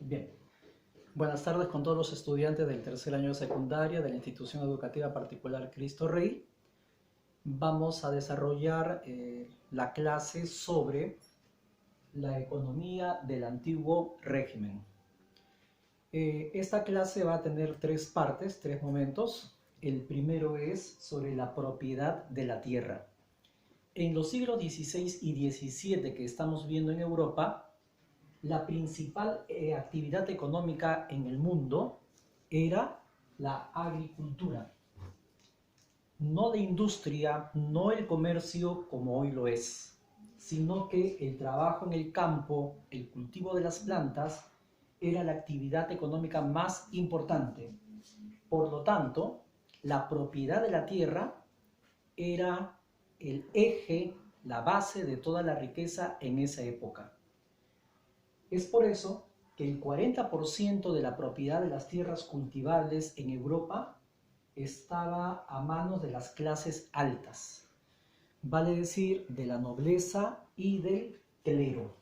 Bien, buenas tardes con todos los estudiantes del tercer año de secundaria de la institución educativa particular Cristo Rey. Vamos a desarrollar la clase sobre la economía del antiguo régimen. Esta clase va a tener tres partes, tres momentos. El primero es sobre la propiedad de la tierra. En los siglos XVI y XVII que estamos viendo en Europa, la principal actividad económica en el mundo era la agricultura. No la industria, no el comercio como hoy lo es, sino que el trabajo en el campo, el cultivo de las plantas, era la actividad económica más importante. Por lo tanto, la propiedad de la tierra era el eje, la base de toda la riqueza en esa época. Es por eso que el 40% de la propiedad de las tierras cultivables en Europa estaba a manos de las clases altas, vale decir, de la nobleza y del clero.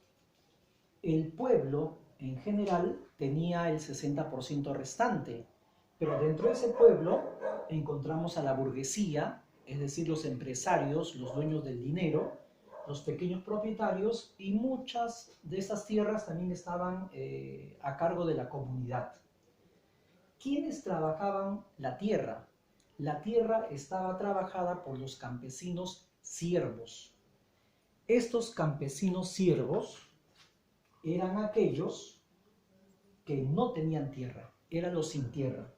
El pueblo, en general, tenía el 60% restante, pero dentro de ese pueblo encontramos a la burguesía, es decir, los empresarios, los dueños del dinero, los pequeños propietarios, y muchas de esas tierras también estaban a cargo de la comunidad. ¿Quiénes trabajaban la tierra? La tierra estaba trabajada por los campesinos siervos. Estos campesinos siervos eran aquellos que no tenían tierra, eran los sin tierra.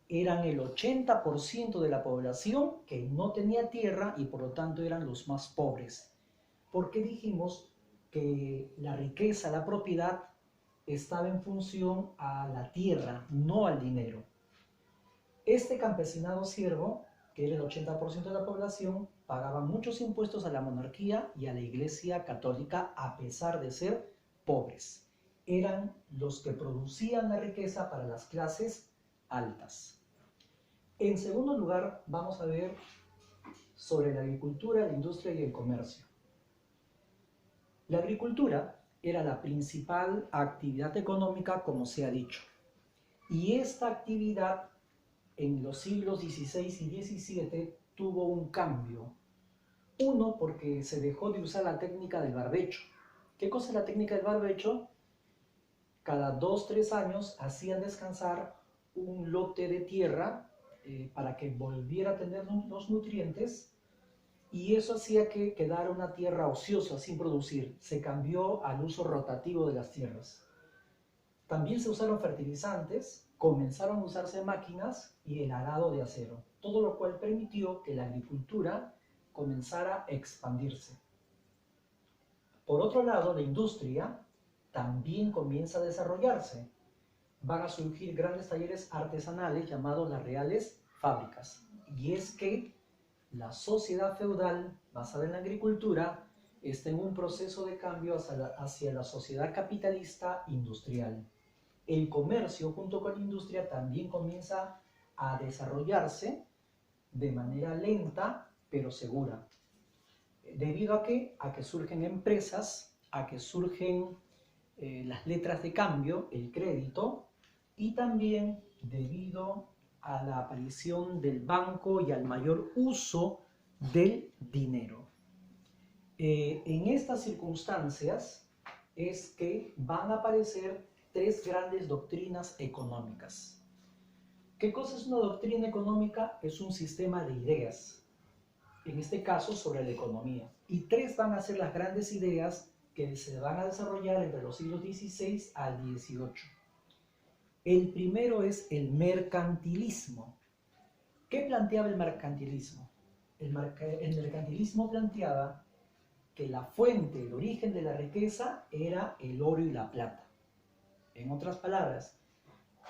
Eran el 80% de la población que no tenía tierra y por lo tanto eran los más pobres. Porque dijimos que la riqueza, la propiedad, estaba en función a la tierra, no al dinero. Este campesinado siervo, que era el 80% de la población, pagaba muchos impuestos a la monarquía y a la Iglesia Católica a pesar de ser pobres. Eran los que producían la riqueza para las clases altas. En segundo lugar, vamos a ver sobre la agricultura, la industria y el comercio. La agricultura era la principal actividad económica, como se ha dicho, y esta actividad en los siglos XVI y XVII tuvo un cambio. Uno, porque se dejó de usar la técnica del barbecho. ¿Qué cosa es la técnica del barbecho? Cada 2-3 años hacían descansar un lote de tierra para que volviera a tener los nutrientes, y eso hacía que quedara una tierra ociosa, sin producir. Se cambió al uso rotativo de las tierras. También se usaron fertilizantes, comenzaron a usarse máquinas y el arado de acero, todo lo cual permitió que la agricultura comenzara a expandirse. Por otro lado, la industria también comienza a desarrollarse. Van a surgir grandes talleres artesanales llamados las reales fábricas. Y es que la sociedad feudal, basada en la agricultura, está en un proceso de cambio hacia la sociedad capitalista industrial. El comercio, junto con la industria, también comienza a desarrollarse de manera lenta, pero segura. ¿Debido a qué? A que surgen empresas, a que surgen las letras de cambio, el crédito, y también debido a la aparición del banco y al mayor uso del dinero. En estas circunstancias es que van a aparecer tres grandes doctrinas económicas. ¿Qué cosa es una doctrina económica? Es un sistema de ideas, en este caso sobre la economía. Y tres van a ser las grandes ideas que se van a desarrollar entre los siglos XVI al XVIII. El primero es el mercantilismo. ¿Qué planteaba el mercantilismo? El mercantilismo planteaba que la fuente, el origen de la riqueza era el oro y la plata. En otras palabras,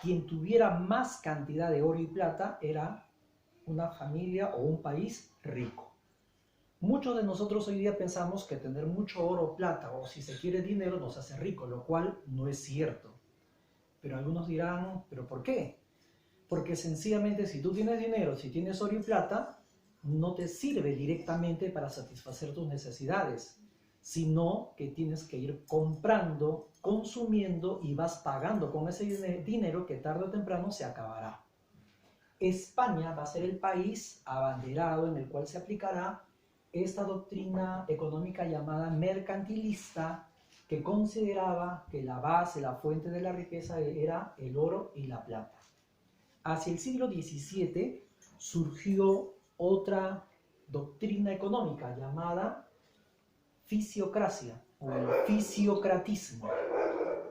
quien tuviera más cantidad de oro y plata era una familia o un país rico. Muchos de nosotros hoy día pensamos que tener mucho oro o plata, o si se quiere dinero, nos hace rico, lo cual no es cierto. Pero algunos dirán, ¿pero por qué? Porque sencillamente si tú tienes dinero, si tienes oro y plata, no te sirve directamente para satisfacer tus necesidades, sino que tienes que ir comprando consumiendo y vas pagando con ese dinero que tarde o temprano se acabará. España va a ser el país abanderado en el cual se aplicará esta doctrina económica llamada mercantilista, que consideraba que la base, la fuente de la riqueza era el oro y la plata. Hacia el siglo XVII surgió otra doctrina económica llamada fisiocracia o el fisiocratismo.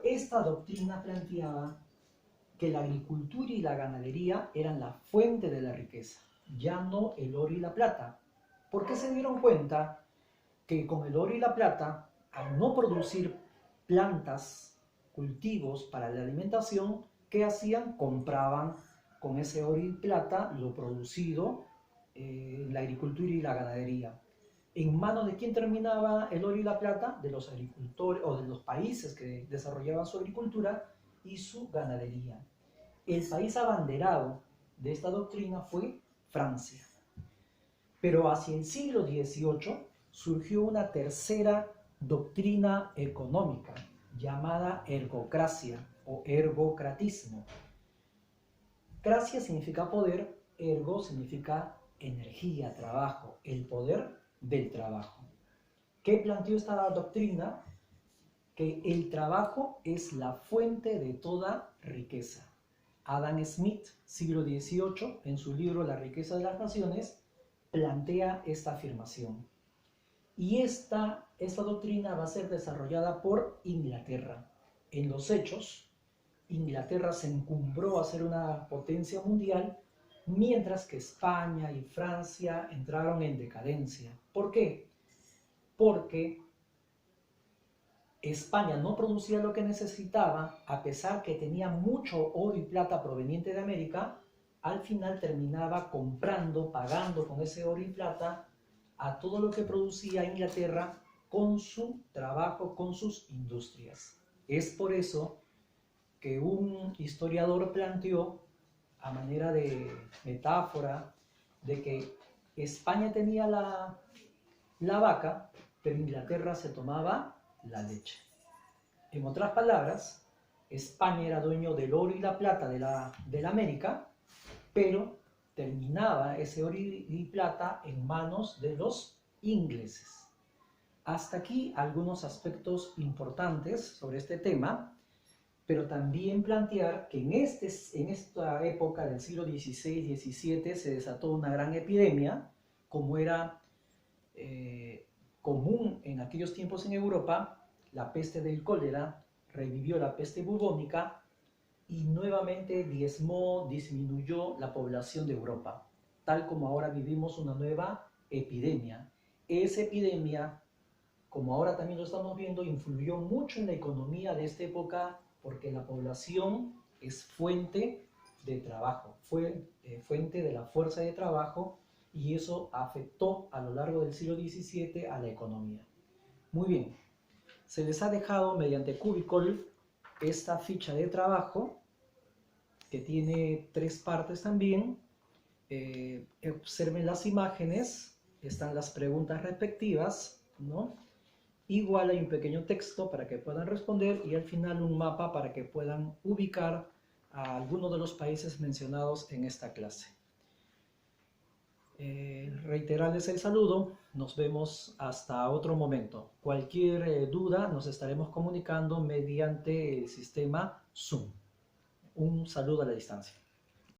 Esta doctrina planteaba que la agricultura y la ganadería eran la fuente de la riqueza, ya no el oro y la plata, porque se dieron cuenta que con el oro y la plata, al no producir plantas, cultivos para la alimentación, ¿qué hacían? Compraban con ese oro y plata lo producido en la agricultura y la ganadería. ¿En manos de quién terminaba el oro y la plata? De los agricultores o de los países que desarrollaban su agricultura y su ganadería. El país abanderado de esta doctrina fue Francia. Pero hacia el siglo XVIII surgió una tercera doctrina económica llamada ergocracia o ergocratismo. Cracia significa poder, ergo significa energía, trabajo, el poder del trabajo. ¿Qué planteó esta doctrina? Que el trabajo es la fuente de toda riqueza. Adam Smith, siglo XVIII, en su libro La riqueza de las naciones, plantea esta afirmación. Y esta doctrina va a ser desarrollada por Inglaterra. En los hechos, Inglaterra se encumbró a ser una potencia mundial, mientras que España y Francia entraron en decadencia. ¿Por qué? Porque España no producía lo que necesitaba, a pesar que tenía mucho oro y plata proveniente de América. Al final terminaba comprando, pagando con ese oro y plata a todo lo que producía Inglaterra con su trabajo, con sus industrias. Es por eso que un historiador planteó, a manera de metáfora, de que España tenía la vaca, pero Inglaterra se tomaba la leche. En otras palabras, España era dueño del oro y la plata de la América, pero terminaba ese oro y plata en manos de los ingleses. Hasta aquí algunos aspectos importantes sobre este tema, pero también plantear que en esta época del siglo XVI-XVII se desató una gran epidemia, como era común en aquellos tiempos en Europa. La peste del cólera revivió la peste bubónica y nuevamente disminuyó la población de Europa, tal como ahora vivimos una nueva epidemia. Esa epidemia, como ahora también lo estamos viendo, influyó mucho en la economía de esta época, porque la población es fuente de trabajo, fuente de la fuerza de trabajo, y eso afectó a lo largo del siglo XVII a la economía. Muy bien, se les ha dejado mediante Cubicol esta ficha de trabajo, que tiene 3 partes también. Observen las imágenes, están las preguntas respectivas, ¿no? Igual hay un pequeño texto para que puedan responder y al final un mapa para que puedan ubicar a alguno de los países mencionados en esta clase. Reiterarles el saludo, nos vemos hasta otro momento. Cualquier duda nos estaremos comunicando mediante el sistema Zoom. Un saludo a la distancia.